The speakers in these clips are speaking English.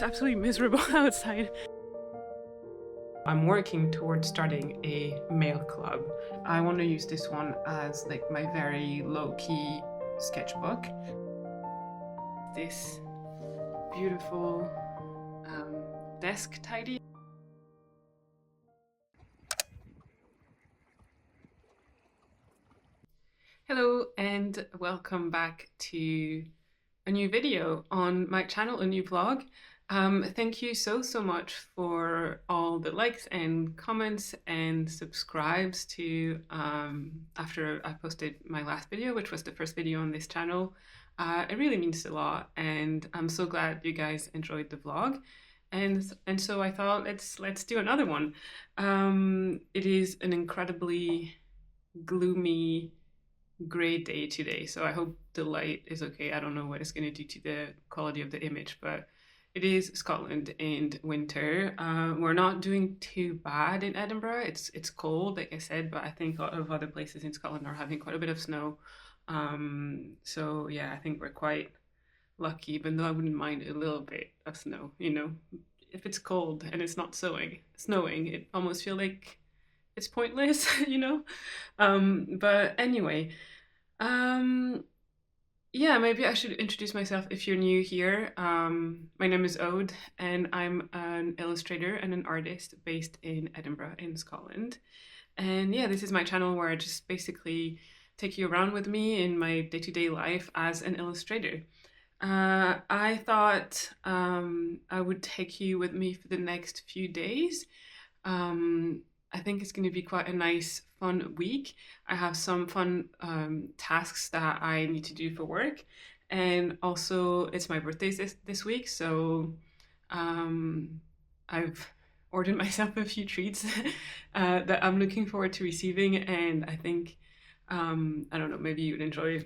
It's absolutely miserable outside. I'm working towards starting a mail club. I want to use this one as like my very low-key sketchbook. This beautiful desk tidy. Hello and welcome back to a new video on my channel, a new vlog. Thank you so much for all the likes and comments and subscribes to after I posted my last video, which was the first video on this channel. It really means a lot, and I'm so glad you guys enjoyed the vlog. And so I thought let's do another one. It is an incredibly gloomy great day today, so I hope the light is okay. I don't know what it's going to do to the quality of the image, but it is Scotland and winter. We're not doing too bad in Edinburgh. It's cold, like I said, but I think a lot of other places in Scotland are having quite a bit of snow. So yeah, I think we're quite lucky, even though I wouldn't mind a little bit of snow, you know. If it's cold and it's not snowing, it almost feels like it's pointless, you know. But anyway, yeah, maybe I should introduce myself if you're new here. My name is Ode, and I'm an illustrator and an artist based in Edinburgh in Scotland. And yeah, this is my channel where I just basically take you around with me in my day-to-day life as an illustrator. I thought I would take you with me for the next few days. I think it's going to be quite a nice, fun week. I have some fun tasks that I need to do for work, and also it's my birthday this week, so I've ordered myself a few treats that I'm looking forward to receiving, and I think I don't know, maybe you'd enjoy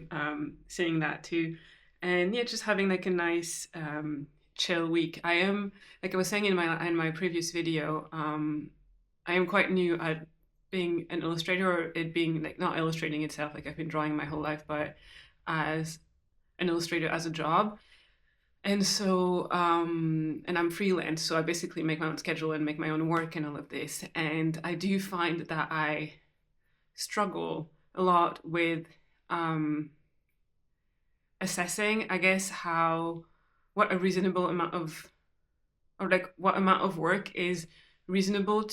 seeing that too. And yeah, just having like a nice chill week. I am, like I was saying in my previous video, I am quite new at being an illustrator, or it being like not illustrating itself, like I've been drawing my whole life, but as an illustrator as a job. And so, and I'm freelance, so I basically make my own schedule and make my own work and all of this. And I do find that I struggle a lot with assessing, I guess, what a reasonable amount of, or like what amount of work is reasonable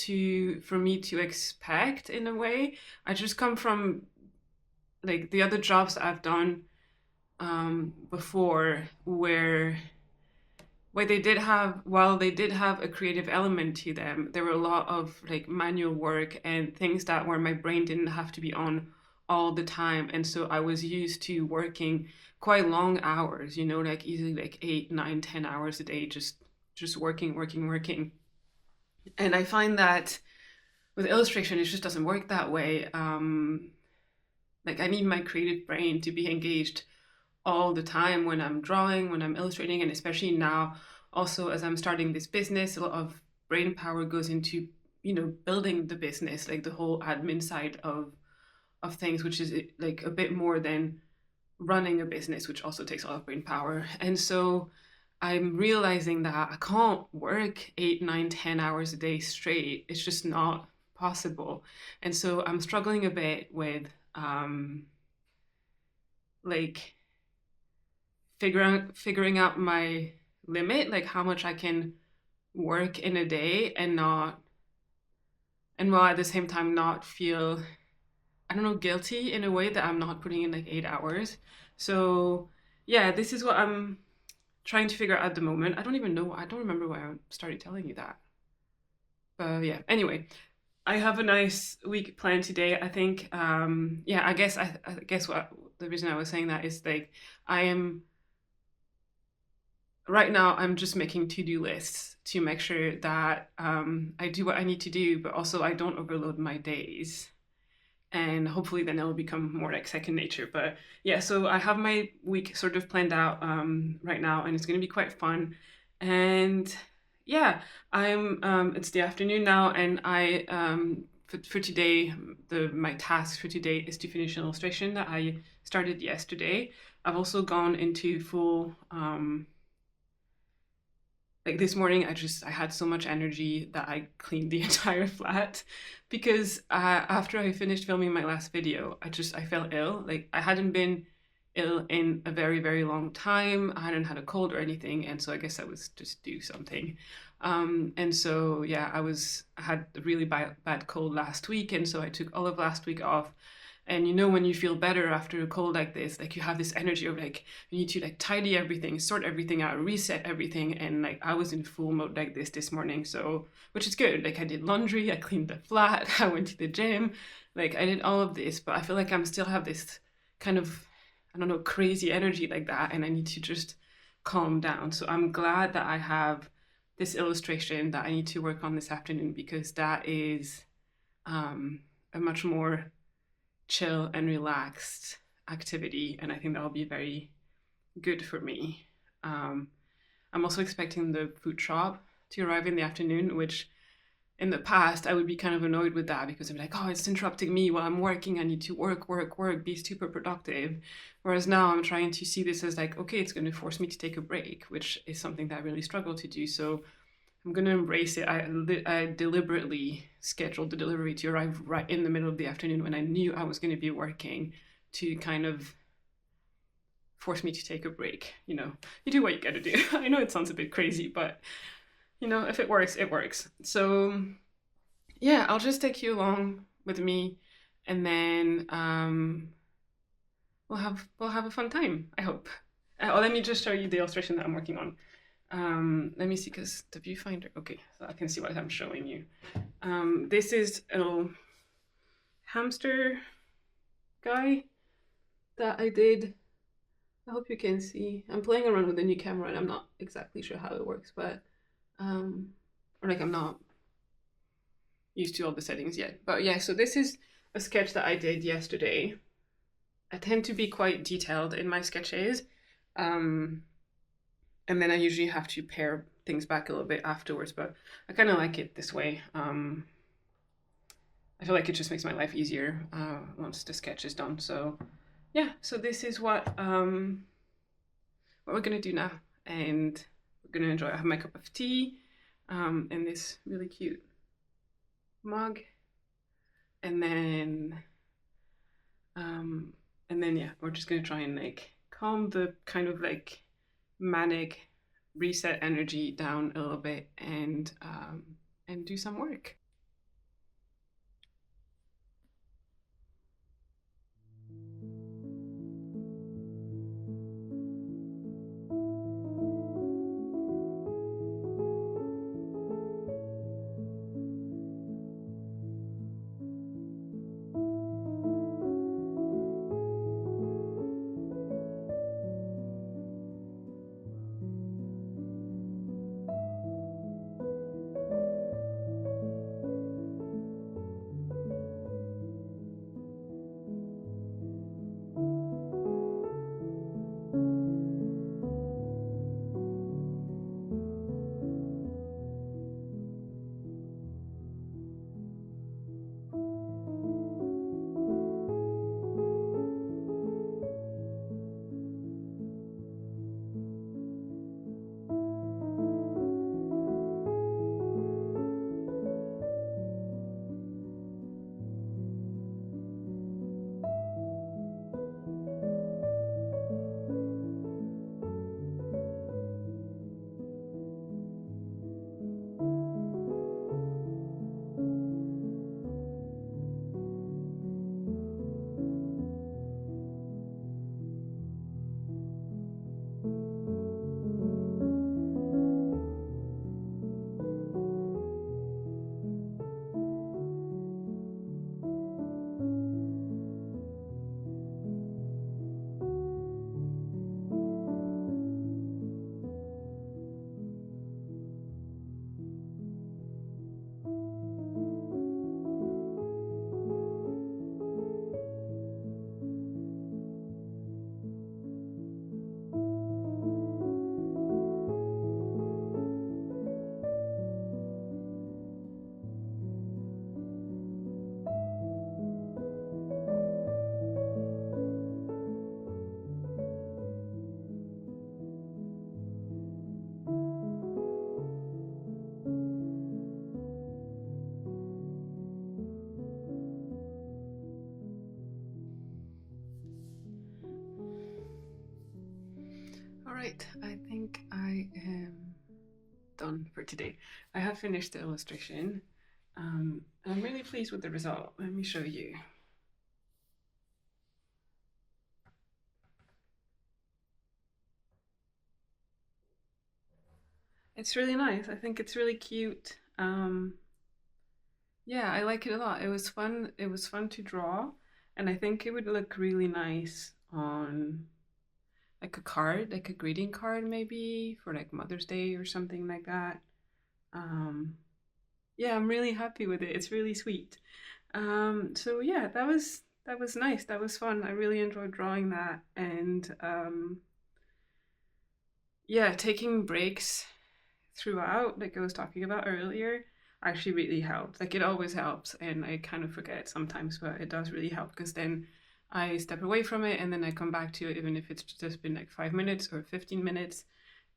for me to expect in a way. I just come from like the other jobs that I've done before where they did have, while they did have a creative element to them, there were a lot of like manual work and things that where my brain didn't have to be on all the time. And so I was used to working quite long hours, you know, like easily like 8, 9, 10 hours a day, just working. And I find that with illustration, it just doesn't work that way. Like I need my creative brain to be engaged all the time when I'm drawing, when I'm illustrating, and especially now, also as I'm starting this business, a lot of brain power goes into, you know, building the business, like the whole admin side of things, which is like a bit more than running a business, which also takes a lot of brain power. And so I'm realizing that I can't work 8, 9, 10 hours a day straight. It's just not possible. And so I'm struggling a bit with like figuring out my limit, like how much I can work in a day and while at the same time not feel, I don't know, guilty in a way that I'm not putting in like 8 hours. So yeah, this is what I'm trying to figure out at the moment. I don't remember why I started telling you that. But yeah, anyway, I have a nice week planned today. I think, yeah, I guess what the reason I was saying that is like, right now I'm just making to-do lists to make sure that I do what I need to do, but also I don't overload my days. And hopefully then it'll become more like second nature. But yeah, so I have my week sort of planned out right now, and it's going to be quite fun. And yeah, it's the afternoon now, and for today, my task for today is to finish an illustration that I started yesterday. I've also gone into full like this morning, I had so much energy that I cleaned the entire flat because after I finished filming my last video, I felt ill. Like I hadn't been ill in a very, very long time. I hadn't had a cold or anything, and so I guess I was just due something. And so yeah, I had a really bad cold last week, and so I took all of last week off. And you know, when you feel better after a cold like this, like you have this energy of like you need to like tidy everything, sort everything out, reset everything. And like I was in full mode like this morning, so which is good. Like I did laundry, I cleaned the flat, I went to the gym, like I did all of this, but I feel like I'm still have this kind of, I don't know, crazy energy like that, and I need to just calm down. So I'm glad that I have this illustration that I need to work on this afternoon, because that is a much more chill and relaxed activity, and I think that'll be very good for me. I'm also expecting the food shop to arrive in the afternoon, which in the past I would be kind of annoyed with that because I'm like, oh, it's interrupting me while I'm working. I need to work, be super productive. Whereas now I'm trying to see this as like, okay, it's going to force me to take a break, which is something that I really struggle to do. So I'm going to embrace it. I deliberately scheduled the delivery to arrive right in the middle of the afternoon when I knew I was going to be working, to kind of force me to take a break. You know, you do what you got to do. I know it sounds a bit crazy, but you know, if it works, it works. So yeah, I'll just take you along with me, and then we'll have a fun time, I hope. Let me just show you the illustration that I'm working on. Let me see, because the viewfinder, okay, so I can see what I'm showing you. This is a little hamster guy that I did. I hope you can see. I'm playing around with the new camera and I'm not exactly sure how it works, but or like I'm not used to all the settings yet. But yeah, so this is a sketch that I did yesterday. I tend to be quite detailed in my sketches. And then I usually have to pare things back a little bit afterwards, but I kind of like it this way. I feel like it just makes my life easier once the sketch is done. So yeah, so this is what we're gonna do now, and we're gonna enjoy. I have my cup of tea in this really cute mug, and then yeah, we're just gonna try and like calm the kind of like manic reset energy down a little bit, and do some work. done for today. I have finished the illustration. I'm really pleased with the result. Let me show you. It's really nice. I think it's really cute. Yeah, I like it a lot. It was fun. It was fun to draw, and I think it would look really nice on like a card, like a greeting card maybe for like Mother's Day or something like that. Um, yeah, I'm really happy with it. It's really sweet. So yeah, that was nice. That was fun. I really enjoyed drawing that, and yeah, taking breaks throughout, like I was talking about earlier, actually really helped. Like it always helps, and I kind of forget sometimes, but it does really help because then I step away from it and then I come back to it, even if it's just been like 5 minutes or 15 minutes,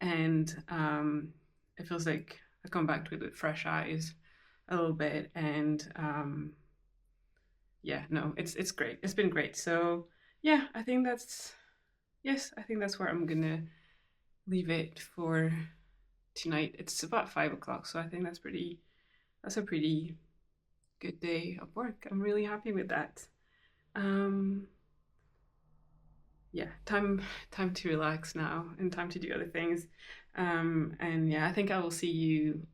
and it feels like I come back to it with fresh eyes a little bit, and yeah, no, it's great. It's been great. So yeah, I think that's where I'm gonna leave it for tonight. It's about 5 o'clock, so I think that's a pretty good day of work. I'm really happy with that. Um, yeah, time to relax now and time to do other things. And yeah, I think I will see you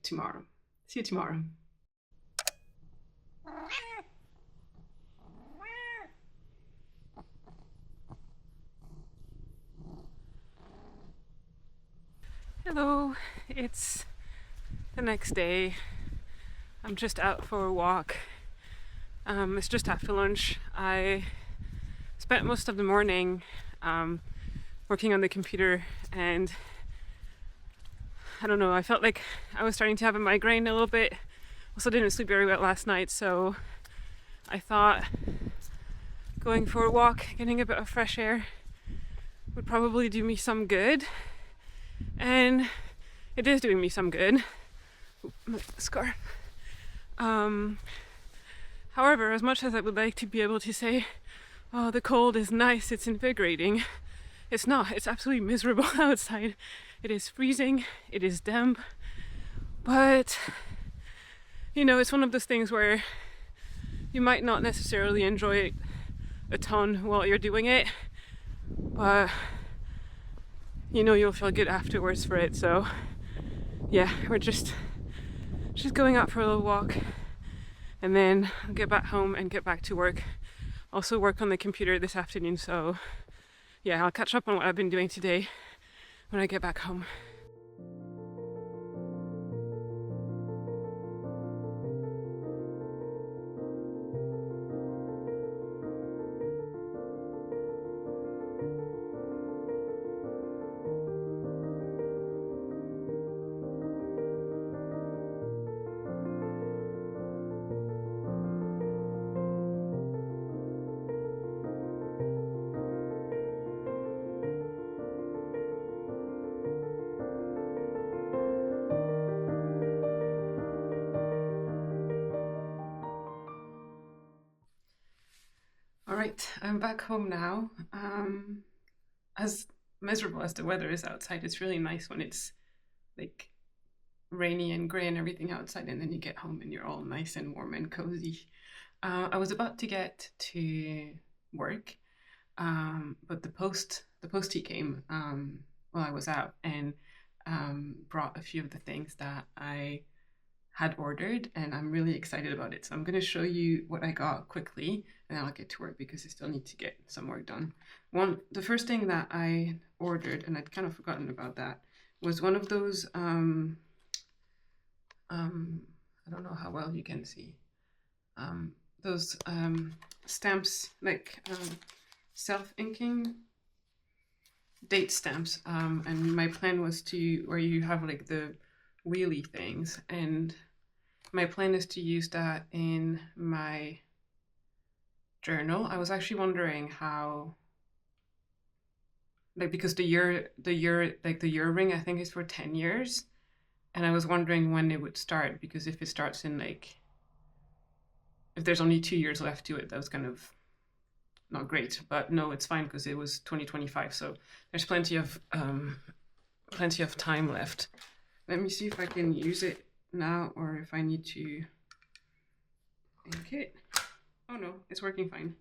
tomorrow. See you tomorrow. Hello, it's the next day. I'm just out for a walk. It's just after lunch. I spent most of the morning working on the computer, and I don't know, I felt like I was starting to have a migraine a little bit. Also didn't sleep very well last night, so I thought going for a walk, getting a bit of fresh air would probably do me some good. And it is doing me some good. Ooh, my scarf. However, as much as I would like to be able to say, oh, the cold is nice, it's invigorating, it's not. It's absolutely miserable outside. It is freezing, it is damp, but you know, it's one of those things where you might not necessarily enjoy it a ton while you're doing it, but you know you'll feel good afterwards for it. So yeah, we're just going out for a little walk, and then I'll get back home and get back to work. Also work on the computer this afternoon, so yeah, I'll catch up on what I've been doing today when I get back home. All right, I'm back home now. As miserable as the weather is outside, it's really nice when it's like rainy and grey and everything outside, and then you get home and you're all nice and warm and cozy. I was about to get to work, but the postie came while I was out, and brought a few of the things that I had ordered, and I'm really excited about it. So I'm going to show you what I got quickly, and then I'll get to work because I still need to get some work done. The first thing that I ordered, and I'd kind of forgotten about that, was one of those I don't know how well you can see those stamps, like self-inking date stamps, and my plan was to, where you have like the wheelie things, and my plan is to use that in my journal. I was actually wondering how, like, because the year ring I think is for 10 years, and I was wondering when it would start, because if it starts in like, if there's only 2 years left to it, that was kind of not great. But no, it's fine because it was 2025, so there's plenty of time left. Let me see if I can use it now or if I need to ink it. Oh no, it's working fine.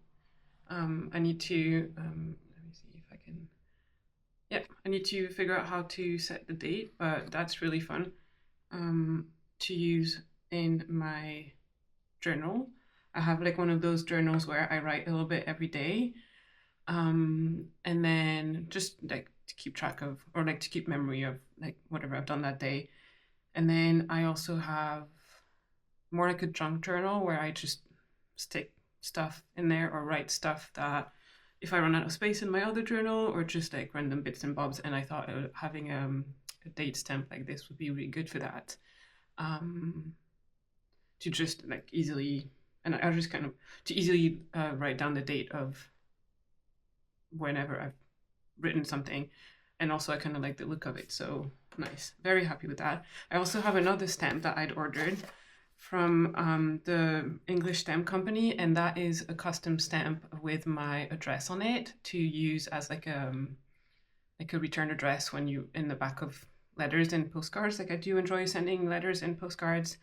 I need to, let me see if I can, yeah, I need to figure out how to set the date, but that's really fun to use in my journal. I have like one of those journals where I write a little bit every day, and then just like to keep track of, or like to keep memory of like whatever I've done that day. And then I also have more like a junk journal where I just stick stuff in there or write stuff that if I run out of space in my other journal, or just like random bits and bobs. And I thought having a date stamp like this would be really good for that. To just like easily, and I just kind of to easily write down the date of whenever I've written something. And also I kind of like the look of it, so nice. Very happy with that. I also have another stamp that I'd ordered from the English stamp company, and that is a custom stamp with my address on it to use as like a return address when you in the back of letters and postcards. Like I do enjoy sending letters and postcards,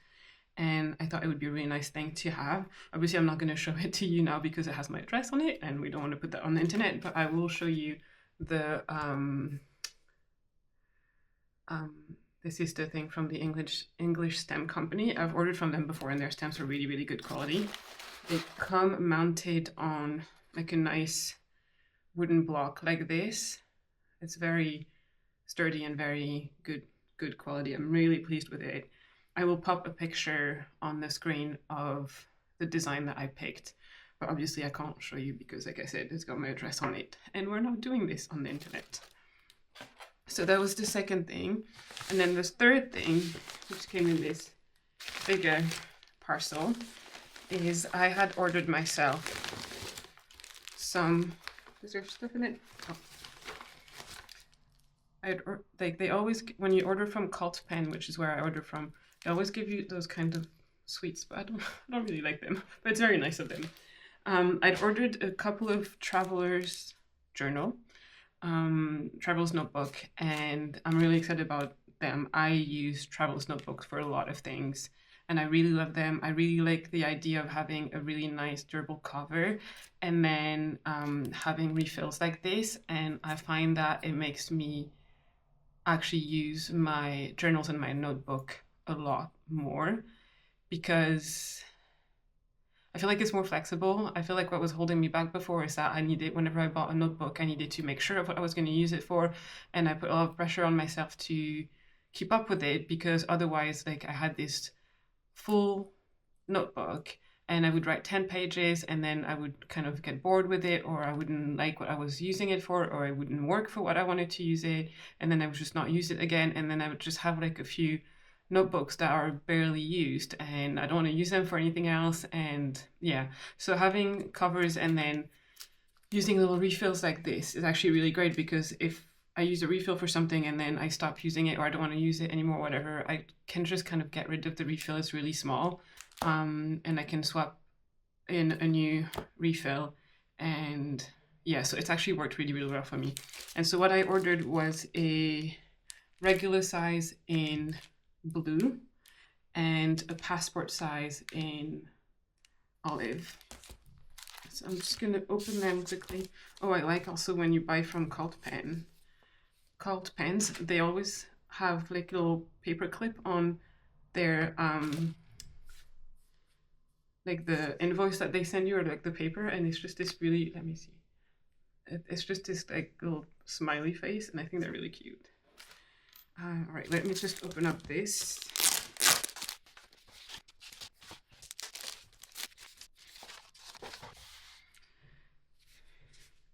and I thought it would be a really nice thing to have. Obviously I'm not going to show it to you now because it has my address on it and we don't want to put that on the internet, but I will show you the this is the thing from the English stamp company. I've ordered from them before and their stamps are really, really good quality. They come mounted on like a nice wooden block like this. It's very sturdy and very good quality. I'm really pleased with it. I will pop a picture on the screen of the design that I picked, but obviously I can't show you because like I said, it's got my address on it and we're not doing this on the internet. So that was the second thing. And then this third thing, which came in this bigger parcel, is I had ordered myself some, is there stuff in it? Oh. Like they always, when you order from Cult Pen, which is where I order from, they always give you those kind of sweets, but I don't really like them, but it's very nice of them. I'd ordered a couple of Traveler's Journal, Traveler's Notebook, and I'm really excited about them. I use Traveler's Notebooks for a lot of things, and I really love them. I really like the idea of having a really nice durable cover and then having refills like this, and I find that it makes me actually use my journals and my notebook a lot more because I feel like it's more flexible. I feel like what was holding me back before is that I needed, whenever I bought a notebook, I needed to make sure of what I was going to use it for, and I put a lot of pressure on myself to keep up with it because otherwise, like I had this full notebook and I would write 10 pages and then I would kind of get bored with it, or I wouldn't like what I was using it for, or it wouldn't work for what I wanted to use it, and then I would just not use it again, and then I would just have like a few notebooks that are barely used and I don't want to use them for anything else. And yeah, so having covers and then using little refills like this is actually really great, because if I use a refill for something and then I stop using it or I don't want to use it anymore, whatever, I can just kind of get rid of the refill. It's really small, and I can swap in a new refill. And yeah, so it's actually worked really, really well for me. And so what I ordered was a regular size in blue and a passport size in olive. So I'm just gonna open them quickly. Oh, I like also when you buy from Cult Pens, they always have like a little paper clip on their like the invoice that they send you, or like the paper, and it's just this really, let me see, it's just this like little smiley face, and I think they're really cute. All right, let me just open up this.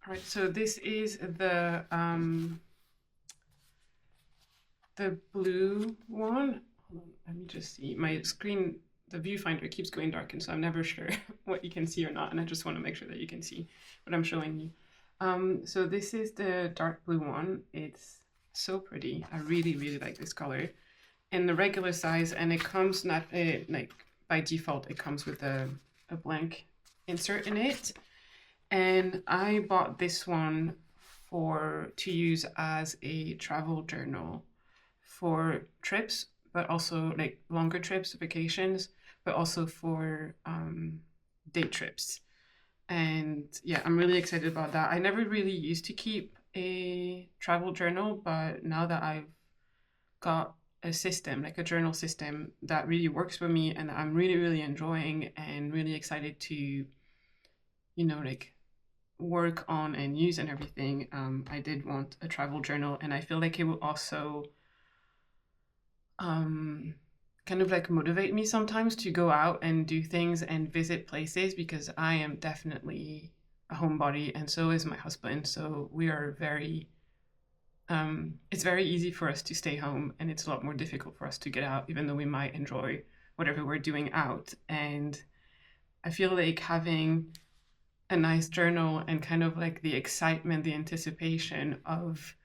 All right, so this is the blue one. Hold on, let me just see. My screen, the viewfinder keeps going dark, and so I'm never sure what you can see or not, and I just want to make sure that you can see what I'm showing you. So this is the dark blue one. It's so pretty. I really, really like this color. In the regular size, and it comes not like by default, it comes with a blank insert in it. And I bought this one to use as a travel journal for trips, but also like longer trips, vacations, but also for day trips. And yeah, I'm really excited about that. I never really used to keep a travel journal, but now that I've got a system, like a journal system that really works for me and I'm really, really enjoying and really excited to, like work on and use and everything, I did want a travel journal. And I feel like it will also kind of like motivate me sometimes to go out and do things and visit places, because I am definitely a homebody and so is my husband. So we are very it's very easy for us to stay home, and it's a lot more difficult for us to get out, even though we might enjoy whatever we're doing out. And I feel like having a nice journal and kind of like the excitement, the anticipation of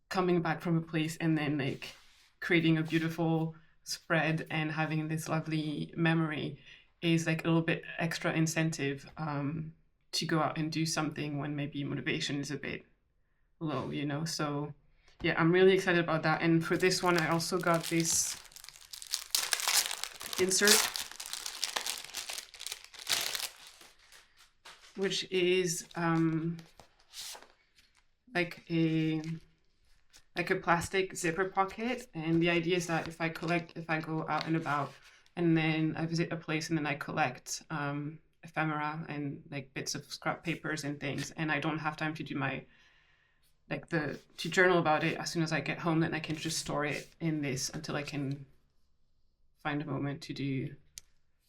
coming back from a place and then like creating a beautiful spread and having this lovely memory is like a little bit extra incentive to go out and do something when maybe motivation is a bit low. So yeah, I'm really excited about that. And for this one, I also got this insert, which is like a plastic zipper pocket. And the idea is that if I go out and about and then I visit a place and then I collect ephemera and like bits of scrap papers and things, and I don't have time to do my to journal about it as soon as I get home, then I can just store it in this until I can find a moment to do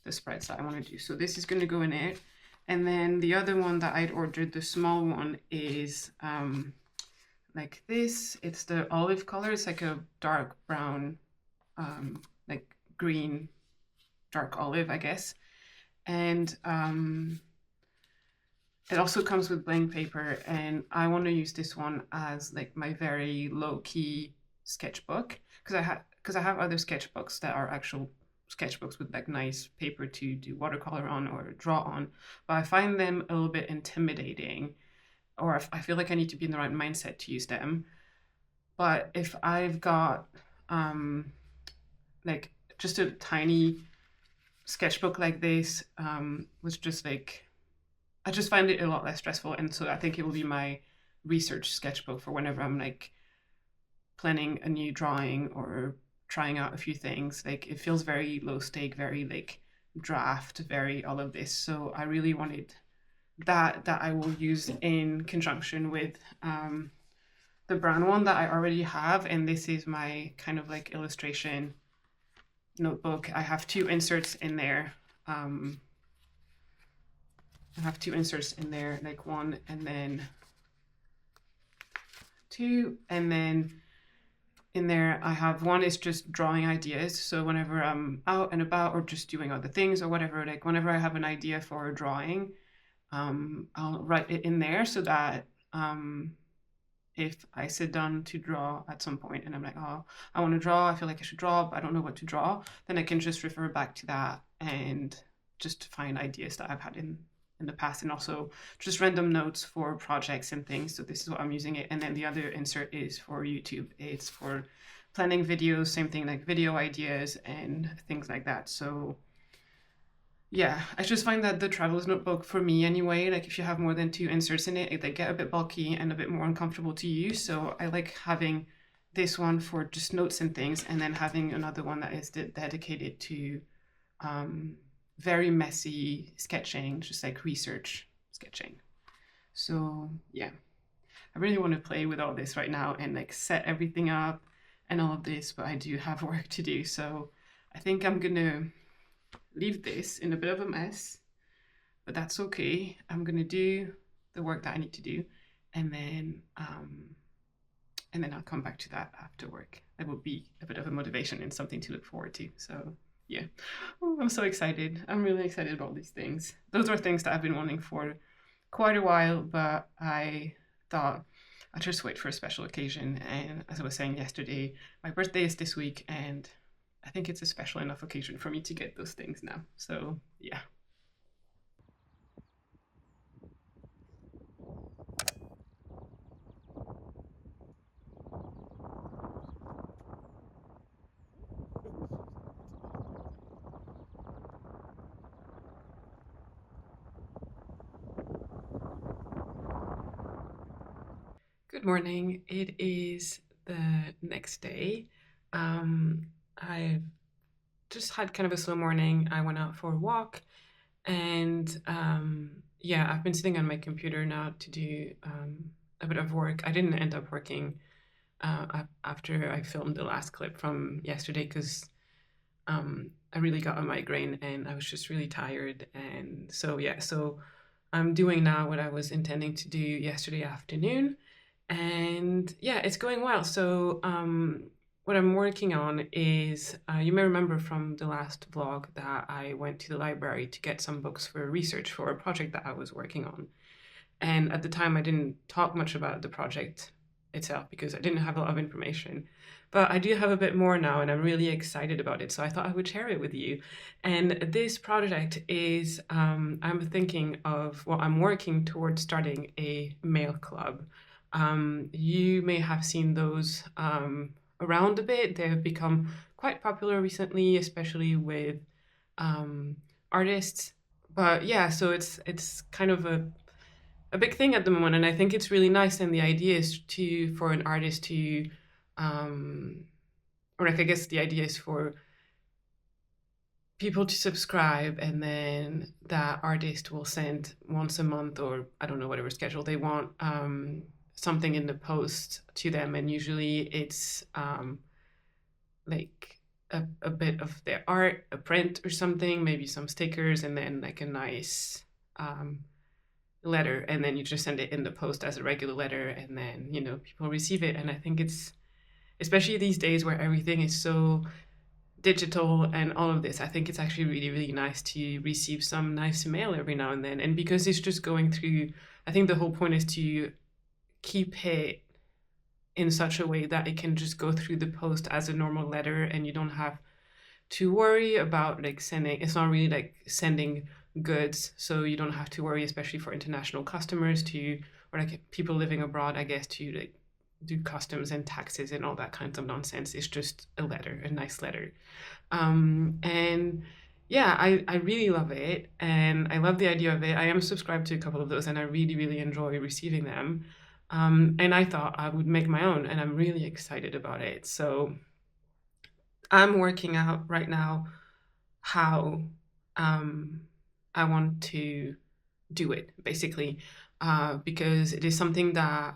the spreads that I want to do. So this is going to go in it. And then the other one that I'd ordered, the small one, is like this. It's the olive color. It's like a dark brown, like green, dark olive, I guess. And it also comes with blank paper, and I want to use this one as like my very low-key sketchbook, because I have other sketchbooks that are actual sketchbooks with like nice paper to do watercolor on or draw on, but I find them a little bit intimidating, or I feel like I need to be in the right mindset to use them. But if I've got like just a tiny sketchbook like this, was just like, I just find it a lot less stressful. And so I think it will be my research sketchbook for whenever I'm like planning a new drawing or trying out a few things. Like it feels very low stake, very like draft, very all of this. So I really wanted that I will use in conjunction with the brown one that I already have. And this is my kind of like illustration notebook. I have two inserts in there. Like one and then two, and then in there I have one is just drawing ideas. So whenever I'm out and about or just doing other things or whatever, like whenever I have an idea for a drawing, I'll write it in there so that if I sit down to draw at some point and I'm like, oh, I want to draw, I feel like I should draw, but I don't know what to draw, then I can just refer back to that and just find ideas that I've had in the past, and also just random notes for projects and things. So this is what I'm using it. And then the other insert is for YouTube. It's for planning videos, same thing, like video ideas and things like that. So yeah, I just find that the traveler's notebook, for me anyway, like if you have more than two inserts in it, they get a bit bulky and a bit more uncomfortable to use. So I like having this one for just notes and things, and then having another one that is dedicated to very messy sketching, just like research sketching. So yeah, I really want to play with all this right now and like set everything up and all of this, but I do have work to do. So I think I'm gonna leave this in a bit of a mess, but that's okay. I'm gonna do the work that I need to do, and then I'll come back to that after work. It will be a bit of a motivation and something to look forward to. So yeah, I'm so excited. I'm really excited about these things. Those are things that I've been wanting for quite a while, but I thought I'd just wait for a special occasion. And as I was saying yesterday, my birthday is this week, and I think it's a special enough occasion for me to get those things now. So yeah. Good morning. It is the next day. I've just had kind of a slow morning. I went out for a walk and yeah, I've been sitting on my computer now to do a bit of work. I didn't end up working after I filmed the last clip from yesterday because I really got a migraine and I was just really tired. And so, yeah, so I'm doing now what I was intending to do yesterday afternoon. And yeah, it's going well. So, what I'm working on is you may remember from the last vlog that I went to the library to get some books for research for a project that I was working on. And at the time, I didn't talk much about the project itself because I didn't have a lot of information. But I do have a bit more now, and I'm really excited about it. So I thought I would share it with you. And this project is I'm thinking of, well, I'm working towards starting a mail club. You may have seen those around a bit. They have become quite popular recently, especially with artists. But yeah, so it's kind of a big thing at the moment, and I think it's really nice. And the idea is to for an artist to, um, or like I guess the idea is for people to subscribe, and then that artist will send once a month, or I don't know whatever schedule they want, something in the post to them, and usually it's like a bit of their art, a print or something, maybe some stickers, and then like a nice letter, and then you just send it in the post as a regular letter, and then people receive it. And I think it's, especially these days where everything is so digital and all of this, I think it's actually really, really nice to receive some nice mail every now and then. And because it's just going through, I think the whole point is to keep it in such a way that it can just go through the post as a normal letter, and you don't have to worry about like sending, it's not really like sending goods, so you don't have to worry, especially for international customers, to, or like people living abroad, I guess, to like do customs and taxes and all that kinds of nonsense. It's just a letter, a nice letter. And yeah, I really love it, and I love the idea of it. I am subscribed to a couple of those, and I really, really enjoy receiving them. And I thought I would make my own, and I'm really excited about it. So I'm working out right now how um, I want to do it, basically, because it is something that,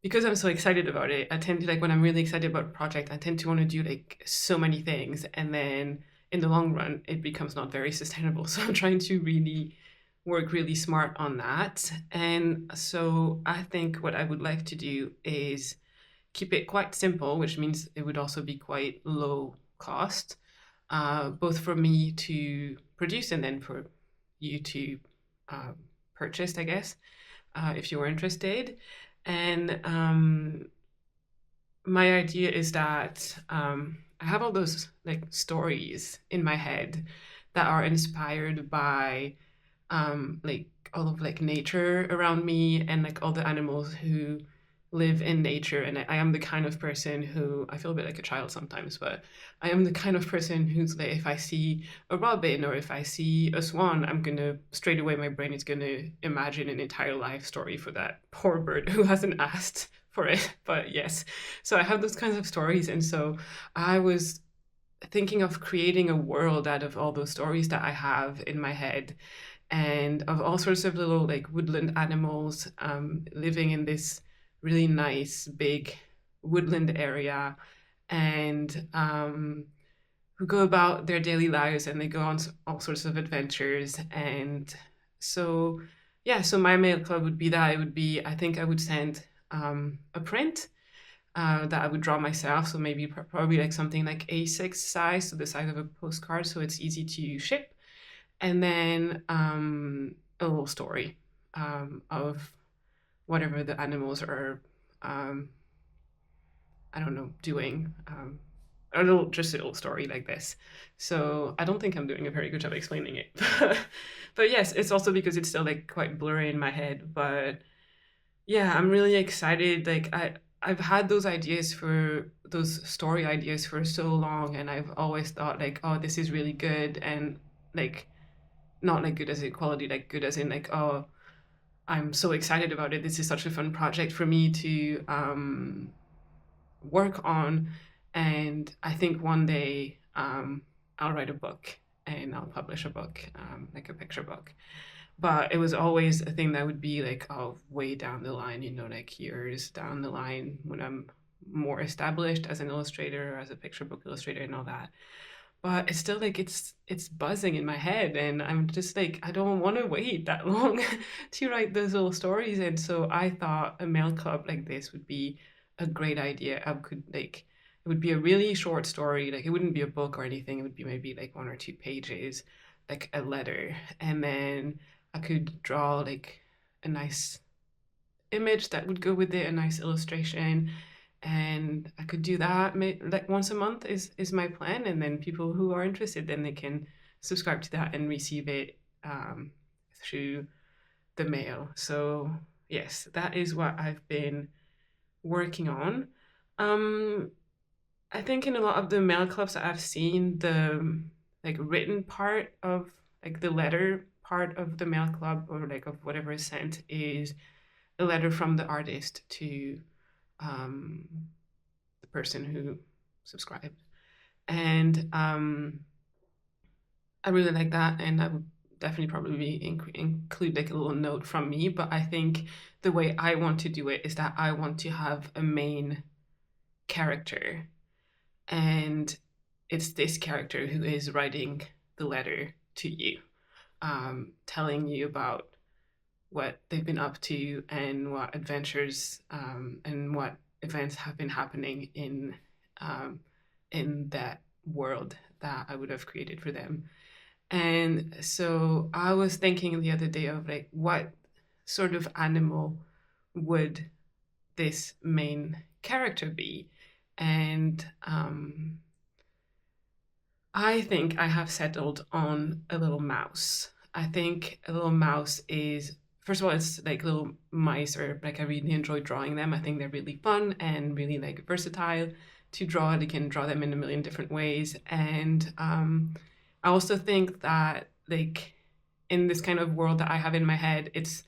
because I'm so excited about it, I tend to, like, when I'm really excited about a project, I tend to want to do like so many things, and then in the long run, it becomes not very sustainable. So I'm trying to really work really smart on that. And so I think what I would like to do is keep it quite simple, which means it would also be quite low cost, both for me to produce and then for you to uh, purchase, I guess, if you were interested. And my idea is that I have all those like stories in my head that are inspired by like all of like nature around me, and like all the animals who live in nature. And I am the kind of person who, I feel a bit like a child sometimes, but I am the kind of person who's like, if I see a robin or if I see a swan, I'm gonna straight away, my brain is gonna imagine an entire life story for that poor bird who hasn't asked for it. But yes, so I have those kinds of stories, and so I was thinking of creating a world out of all those stories that I have in my head, and of all sorts of little like woodland animals living in this really nice big woodland area, and who go about their daily lives, and they go on all sorts of adventures. And so yeah, so my mail club would be that, it would be, I think I would send a print that I would draw myself, so maybe probably like something like A6 size, so the size of a postcard, so it's easy to ship. And then a little story of whatever the animals are, I don't know, doing. Just a little story like this. So I don't think I'm doing a very good job explaining it. But yes, it's also because it's still like quite blurry in my head. But yeah, I'm really excited. Like I've had those ideas for those story ideas for so long, and I've always thought like, oh, this is really good, and like not like good as in quality, like good as in like, oh, I'm so excited about it. This is such a fun project for me to work on. And I think one day I'll write a book and I'll publish a book, like a picture book. But it was always a thing that would be like, oh, way down the line, like years down the line when I'm more established as an illustrator, as a picture book illustrator, and all that. But it's still like it's buzzing in my head, and I'm just like, I don't want to wait that long to write those little stories. And so I thought a mail club like this would be a great idea. I could like it would be a really short story, like it wouldn't be a book or anything. It would be maybe like 1 or 2 pages, like a letter, and then I could draw like a nice image that would go with it, a nice illustration, and I could do that like once a month is my plan, and then people who are interested, then they can subscribe to that and receive it through the mail. So yes, that is what I've been working on. Um, I think in a lot of the mail clubs that I've seen, the like written part of like the letter part of the mail club or like of whatever is sent is a letter from the artist to um, the person who subscribed. And I really like that. And I would definitely probably include like a little note from me. But I think the way I want to do it is that I want to have a main character. And it's this character who is writing the letter to you, telling you about what they've been up to and what adventures and what events have been happening in that world that I would have created for them. And so I was thinking the other day of like, what sort of animal would this main character be? And I think I have settled on a little mouse. I think a little mouse is, first of all, it's like little mice, or like I really enjoy drawing them. I think they're really fun and really like versatile to draw. You can draw them in a million different ways. And I also think that like in this kind of world that I have in my head, it's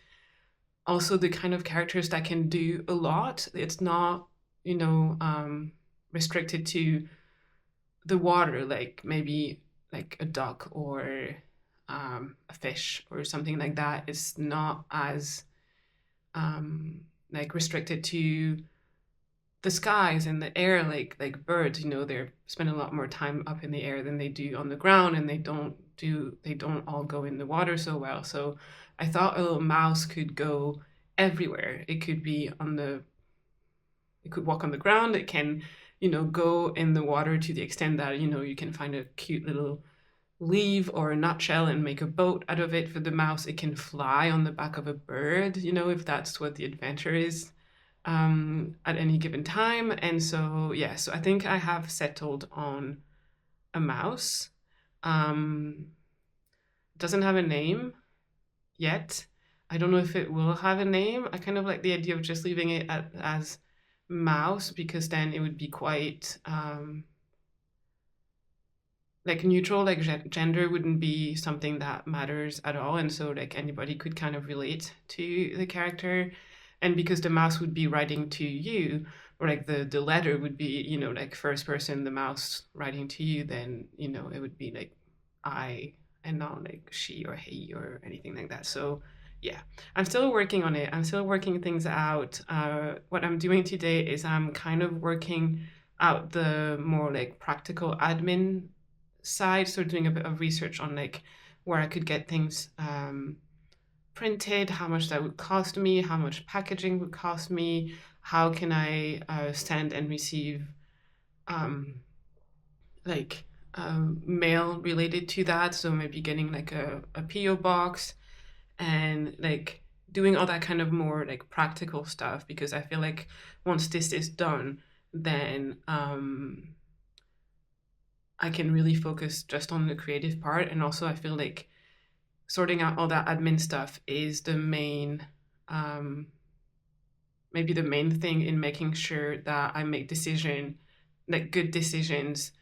also the kind of characters that can do a lot. It's not, restricted to the water, like maybe like a duck or a fish or something like that. It's not as like restricted to the skies and the air, like birds. They're spend a lot more time up in the air than they do on the ground, and they don't all go in the water so well. So I thought a little mouse could go everywhere. It could walk on the ground. It can, go in the water to the extent that, you can find a cute little leaf or a nutshell and make a boat out of it for the mouse. It can fly on the back of a bird, if that's what the adventure is at any given time. And so, yeah, so I think I have settled on a mouse. Doesn't have a name yet. I don't know if it will have a name. I kind of like the idea of just leaving it as mouse, because then it would be quite like neutral, like gender wouldn't be something that matters at all, and so like anybody could kind of relate to the character. And because the mouse would be writing to you, or like the letter would be, like first person, the mouse writing to you, then it would be like I, and not like she or he or anything like that. So yeah, I'm still working on it. I'm still working things out. What I'm doing today is I'm kind of working out the more like practical admin side. So doing a bit of research on like where I could get things printed, how much that would cost me, how much packaging would cost me, how can I send and receive like mail related to that. So maybe getting like a PO box and like doing all that kind of more like practical stuff, because I feel like once this is done, then I can really focus just on the creative part. And also I feel like sorting out all that admin stuff is the main maybe the main thing in making sure that I make good decisions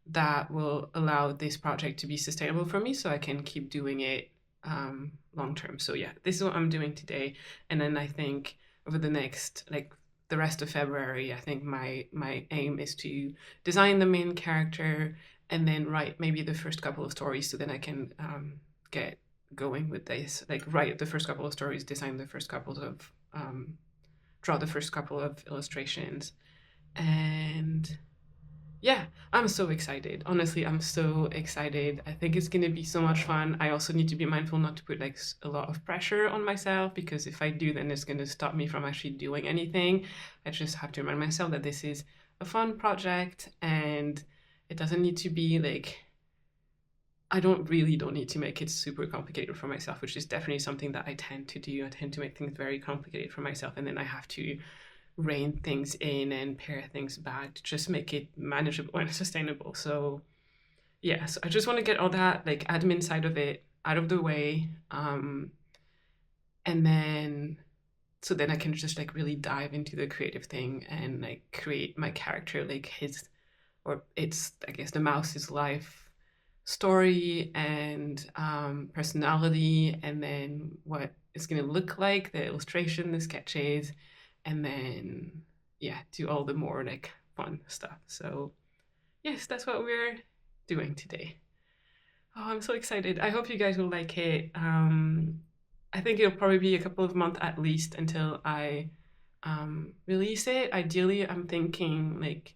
that will allow this project to be sustainable for me, so I can keep doing it long term. So yeah, this is what I'm doing today. And then I think over the next, like the rest of February, I think my aim is to design the main character and then write maybe the first couple of stories, so then I can get going with this. Like write the first couple of stories, design the first couple of draw the first couple of illustrations, and yeah, I'm so excited. Honestly, I'm so excited. I think it's going to be so much fun. I also need to be mindful not to put like a lot of pressure on myself, because if I do, then it's going to stop me from actually doing anything. I just have to remind myself that this is a fun project and it doesn't need to be like, I don't need to make it super complicated for myself, which is definitely something that I tend to do. I tend to make things very complicated for myself, and then I have to rein things in and pare things back to just make it manageable and sustainable. So yeah, so I just want to get all that like admin side of it out of the way, and then so then I can just like really dive into the creative thing and like create my character, like his, or it's, I guess, the mouse's life story and personality, and then what it's going to look like, the illustration, the sketches, and then yeah, do all the more like fun stuff. So yes, that's what we're doing today. Oh, I'm so excited. I hope you guys will like it. I think it'll probably be a couple of months at least until I release it. Ideally, I'm thinking like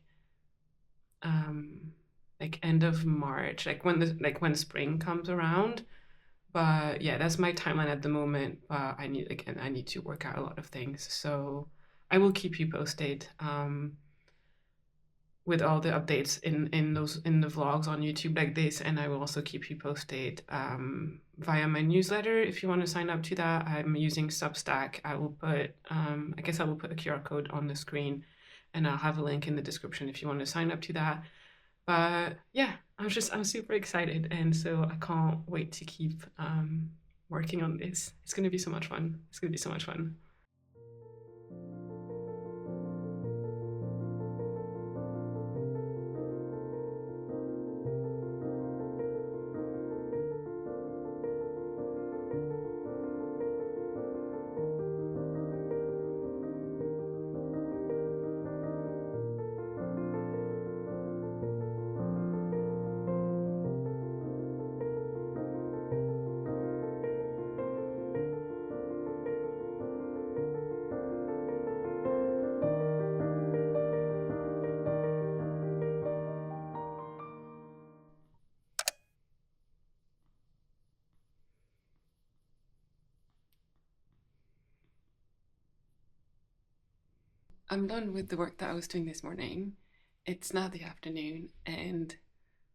end of March, like when spring comes around. But yeah, that's my timeline at the moment. But I need to work out a lot of things. So I will keep you posted with all the updates in the vlogs on YouTube like this, and I will also keep you posted via my newsletter if you want to sign up to that. I'm using Substack. I will put I guess I will put a QR code on the screen, and I'll have a link in the description if you want to sign up to that. But yeah, I'm super excited, and so I can't wait to keep working on this. It's gonna be so much fun. It's gonna be so much fun. I'm done with the work that I was doing this morning. It's now the afternoon, and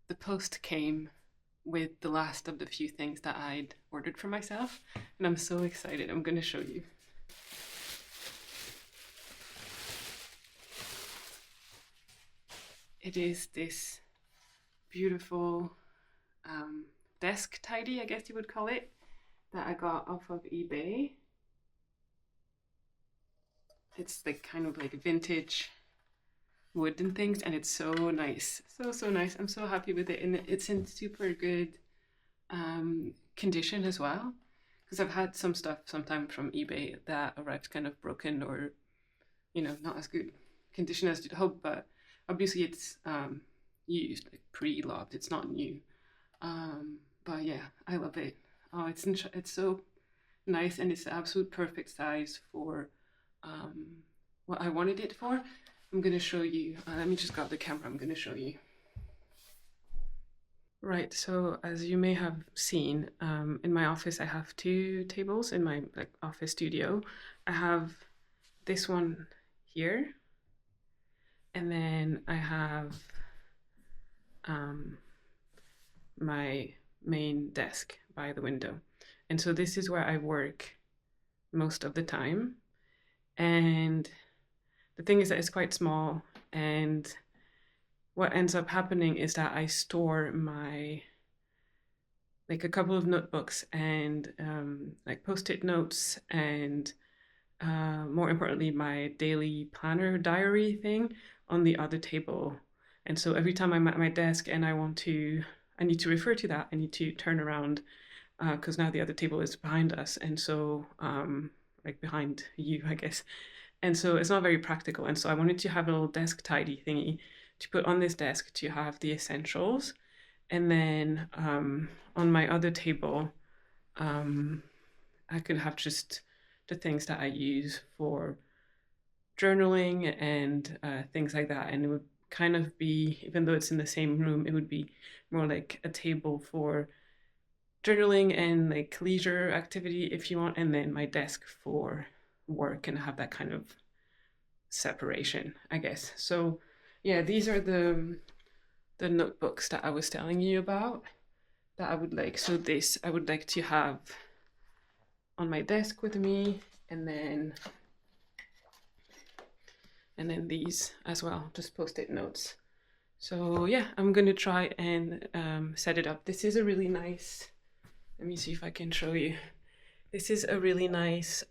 the post came with the last of the few things that I'd ordered for myself, and I'm so excited. I'm going to show you. It is this beautiful desk tidy, I guess you would call it, that I got off of eBay. It's like kind of like vintage wood and things, and it's so nice, so nice. I'm so happy with it, and it's in super good condition as well, because I've had some stuff sometimes from eBay that arrived kind of broken, or not as good condition as you'd hope, but obviously it's used, like pre-loved, it's not new. But yeah, I love it. Oh, it's so nice, and it's the absolute perfect size for what I wanted it for. I'm going to show you. Let me just grab the camera. I'm going to show you. Right, so as you may have seen, in my office I have two tables in my office studio. I have this one here, and then I have my main desk by the window. And so this is where I work most of the time. And the thing is that it's quite small, and what ends up happening is that I store my a couple of notebooks and post-it notes, and more importantly my daily planner diary thing on the other table. And so every time I'm at my desk and I need to refer to that, I need to turn around because now the other table is behind us, and so like behind you, I guess. And so it's not very practical. And so I wanted to have a little desk tidy thingy to put on this desk to have the essentials. And then on my other table, I could have just the things that I use for journaling and things like that. And it would kind of be, even though it's in the same room, it would be more like a table for journaling and like leisure activity if you want, and then my desk for work, and have that kind of separation, I guess. So yeah, these are the notebooks that I was telling you about that I would like. So this I would like to have on my desk with me, and then these as well, just post-it notes. So yeah, I'm gonna try and set it up. This is a really nice, let me see if I can show you. This is a really nice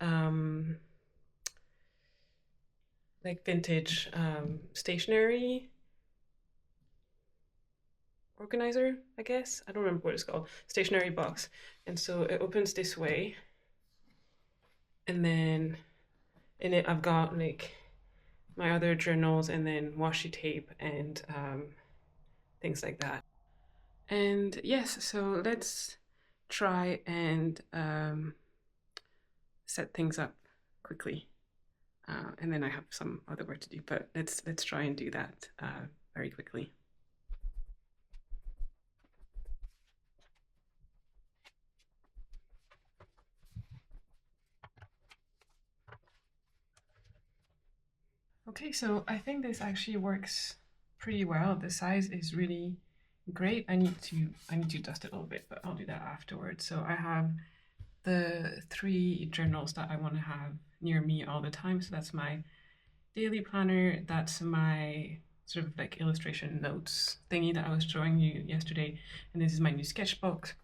like vintage stationery organizer, I guess. I don't remember what it's called. Stationery box. And so it opens this way. And then in it I've got like my other journals and then washi tape and things like that. And yes, so let's try and set things up quickly. And then I have some other work to do, but let's try and do that very quickly. Okay, so I think this actually works pretty well. The size is really great. I need to dust it a little bit, but I'll do that afterwards. So I have the 3 journals that I want to have near me all the time. So that's my daily planner, that's my sort of like illustration notes thingy that I was showing you yesterday, and this is my new sketchbook.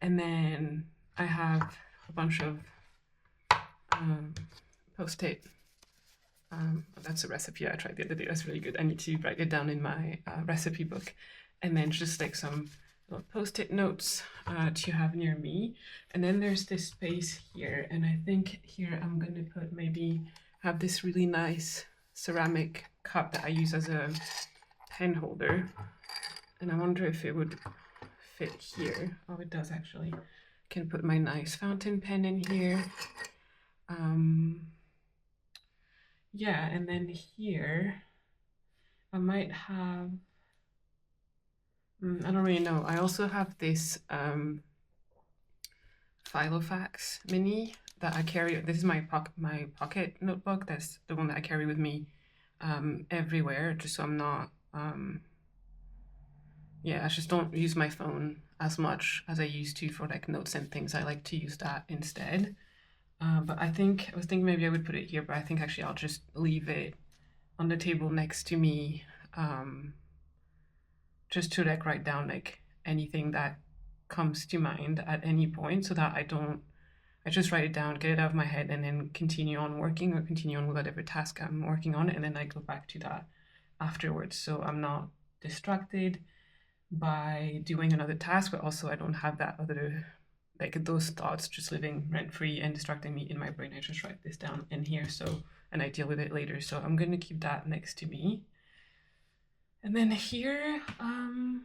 And then I have a bunch of post-it. That's a recipe I tried the other day. That's really good. I need to write it down in my recipe book. And then just like some little post-it notes to have near me. And then there's this space here, and I think here I'm going to put, maybe have this really nice ceramic cup that I use as a pen holder. And I wonder if it would fit here. Oh, it does actually. I can put my nice fountain pen in here. Yeah, and then here I might have, I don't really know. I also have this Filofax mini that I carry. This is my pocket notebook. That's the one that I carry with me everywhere, just so I'm not, yeah, I just don't use my phone as much as I used to for like notes and things. I like to use that instead. But I was thinking maybe I would put it here, but I think actually I'll just leave it on the table next to me, just to like write down like anything that comes to mind at any point, so that I just write it down, get it out of my head, and then continue on working or continue on with whatever task I'm working on, and then I go back to that afterwards. So I'm not distracted by doing another task, but also I don't have that other, like those thoughts just living rent-free and distracting me in my brain. I just write this down in here, so, and I deal with it later. So I'm going to keep that next to me. And then here, I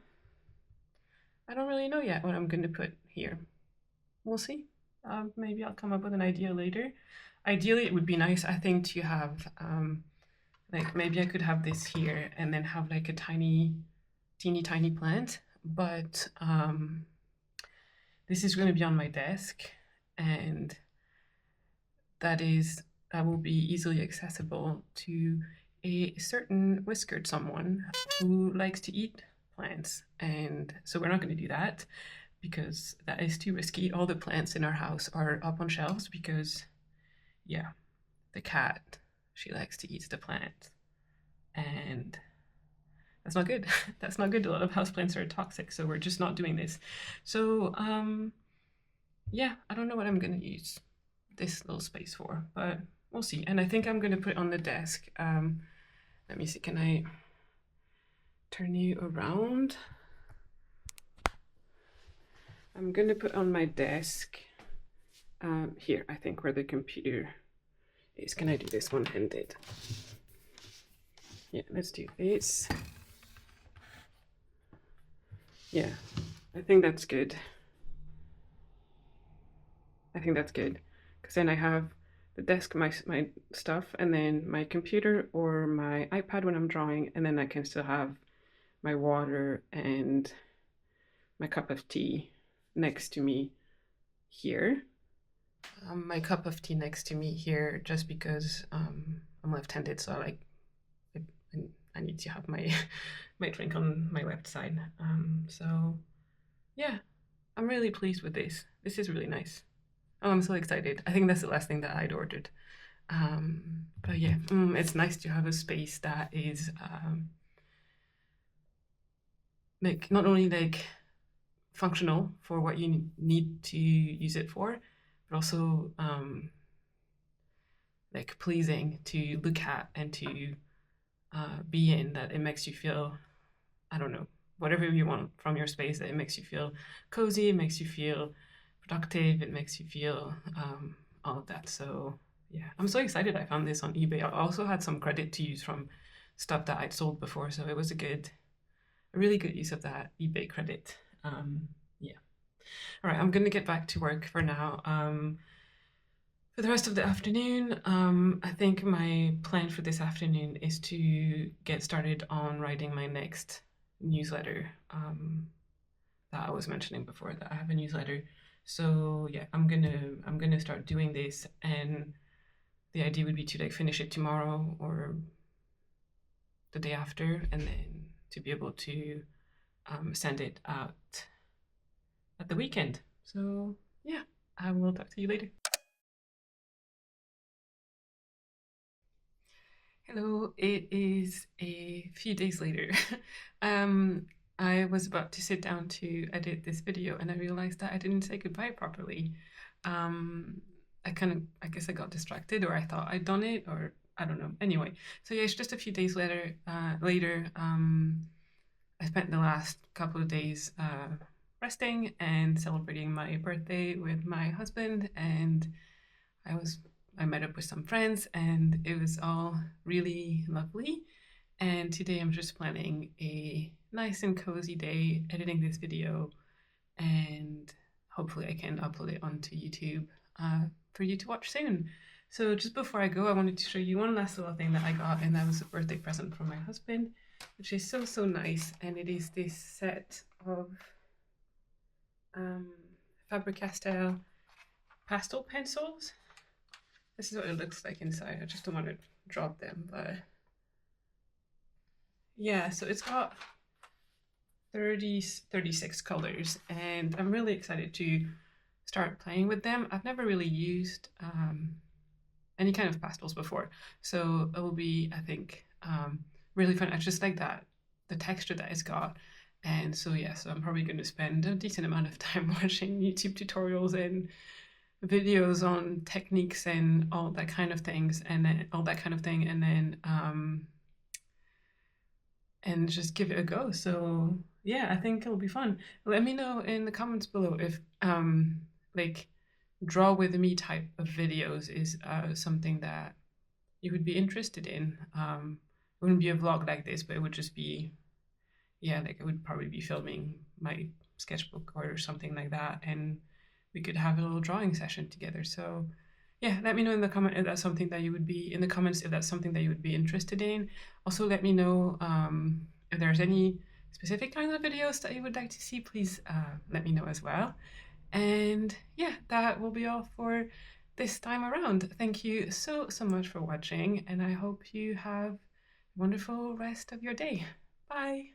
don't really know yet what I'm going to put here. We'll see. Maybe I'll come up with an idea later. Ideally, it would be nice, I think, to have, like maybe I could have this here and then have like a teeny tiny plant, but this is going to be on my desk, and that will be easily accessible to a certain whiskered someone who likes to eat plants. And so we're not going to do that because that is too risky. All the plants in our house are up on shelves because, yeah, the cat, she likes to eat the plant, and that's not good. That's not good. A lot of houseplants are toxic, so we're just not doing this. So yeah, I don't know what I'm going to use this little space for, but we'll see. And I think I'm going to put it on the desk. Let me see, can I turn you around? I'm gonna put on my desk here, I think, where the computer is. Can I do this one-handed? Yeah, let's do this. Yeah, I think that's good. I think that's good, because then I have the desk, my stuff, and then my computer or my iPad when I'm drawing, and then I can still have my water and my cup of tea next to me here. My cup of tea next to me here, just because I'm left-handed, so I need to have my my drink on my left side. So yeah, I'm really pleased with this. This is really nice. Oh, I'm so excited. I think that's the last thing that I'd ordered. But yeah, it's nice to have a space that is like not only like functional for what you need to use it for, but also like pleasing to look at and to be in, that it makes you feel, I don't know, whatever you want from your space, that it makes you feel cozy, it makes you feel productive, it makes you feel all of that. So yeah, I'm so excited I found this on eBay. I also had some credit to use from stuff that I'd sold before, so it was a really good use of that eBay credit. Yeah. All right, I'm gonna get back to work for now. For the rest of the afternoon, I think my plan for this afternoon is to get started on writing my next newsletter that I was mentioning before, that I have a newsletter. So yeah, I'm gonna start doing this, and the idea would be to like finish it tomorrow or the day after, and then to be able to send it out at the weekend. So yeah, I will talk to you later. Hello, it is a few days later. I was about to sit down to edit this video, and I realized that I didn't say goodbye properly. I guess I got distracted, or I thought I'd done it, or I don't know. Anyway, so yeah, it's just a few days later. I spent the last couple of days resting and celebrating my birthday with my husband, and I met up with some friends, and it was all really lovely. And today I'm just planning a nice and cozy day editing this video, and hopefully I can upload it onto YouTube for you to watch soon. So just before I go, I wanted to show you one last little thing that I got, and that was a birthday present from my husband, which is so nice. And it is this set of Faber-Castell pastel pencils. This is what it looks like inside. I just don't want to drop them, but yeah, so it's got 36 colors, and I'm really excited to start playing with them. I've never really used any kind of pastels before, so it will be, I think, really fun. I just like the texture that it's got. And so yeah, so I'm probably going to spend a decent amount of time watching YouTube tutorials and videos on techniques and all that kind of things, and then and just give it a go. So yeah, I think it'll be fun. Let me know in the comments below if like draw with me type of videos is something that you would be interested in. It wouldn't be a vlog like this, but it would just be, yeah, like I would probably be filming my sketchbook or something like that, and we could have a little drawing session together. So yeah, let me know in the comment if that's something that you would be in the comments if that's something that you would be interested in. Also, let me know if there's any specific kinds of videos that you would like to see. Please let me know as well. And yeah, that will be all for this time around. Thank you so much for watching, and I hope you have a wonderful rest of your day. Bye.